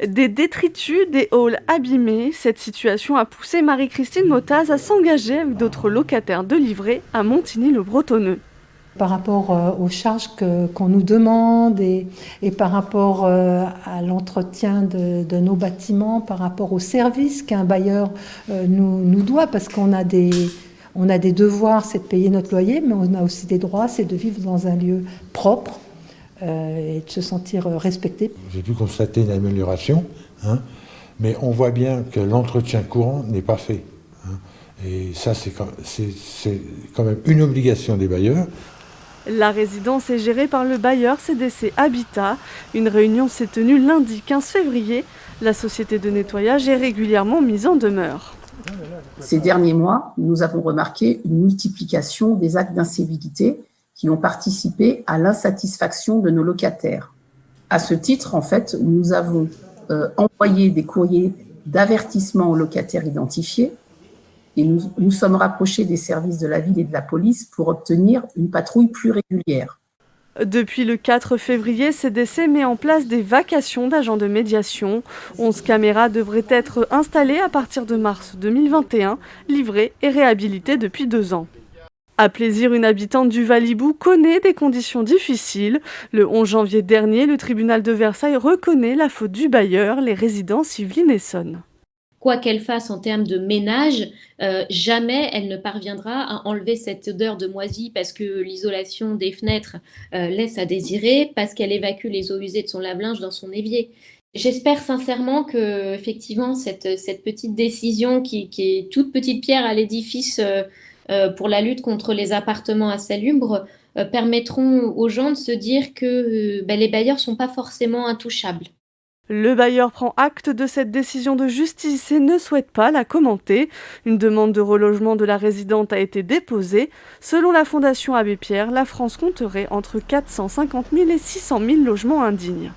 Des détritus, des halls abîmés, cette situation a poussé Marie-Christine Motaz à s'engager avec d'autres locataires de Livré à Montigny-le-Bretonneux. Par rapport aux charges qu'on nous demande et par rapport à l'entretien de nos bâtiments, par rapport aux services qu'un bailleur nous doit, parce qu'on a des devoirs, c'est de payer notre loyer, mais on a aussi des droits, c'est de vivre dans un lieu propre et de se sentir respecté. J'ai pu constater une amélioration, hein, mais on voit bien que l'entretien courant n'est pas fait. Hein, et ça, c'est quand même une obligation des bailleurs. La résidence est gérée par le bailleur CDC Habitat. Une réunion s'est tenue lundi 15 février. La société de nettoyage est régulièrement mise en demeure. Ces derniers mois, nous avons remarqué une multiplication des actes d'incivilité qui ont participé à l'insatisfaction de nos locataires. À ce titre, en fait, nous avons envoyé des courriers d'avertissement aux locataires identifiés et nous sommes rapprochés des services de la ville et de la police pour obtenir une patrouille plus régulière. Depuis le 4 février, CDC met en place des vacations d'agents de médiation. 11 caméras devraient être installées à partir de mars 2021, livrées et réhabilitées depuis 2 ans. À Plaisir, une habitante du Valibou connaît des conditions difficiles. Le 11 janvier dernier, le tribunal de Versailles reconnaît la faute du bailleur, les résidences Yvelines Essonnes. Quoi qu'elle fasse en termes de ménage, jamais elle ne parviendra à enlever cette odeur de moisi parce que l'isolation des fenêtres laisse à désirer, parce qu'elle évacue les eaux usées de son lave-linge dans son évier. J'espère sincèrement que effectivement cette petite décision qui est toute petite pierre à l'édifice pour la lutte contre les appartements insalubres permettront aux gens de se dire que les bailleurs sont pas forcément intouchables. Le bailleur prend acte de cette décision de justice et ne souhaite pas la commenter. Une demande de relogement de la résidente a été déposée. Selon la Fondation Abbé Pierre, la France compterait entre 450 000 et 600 000 logements indignes.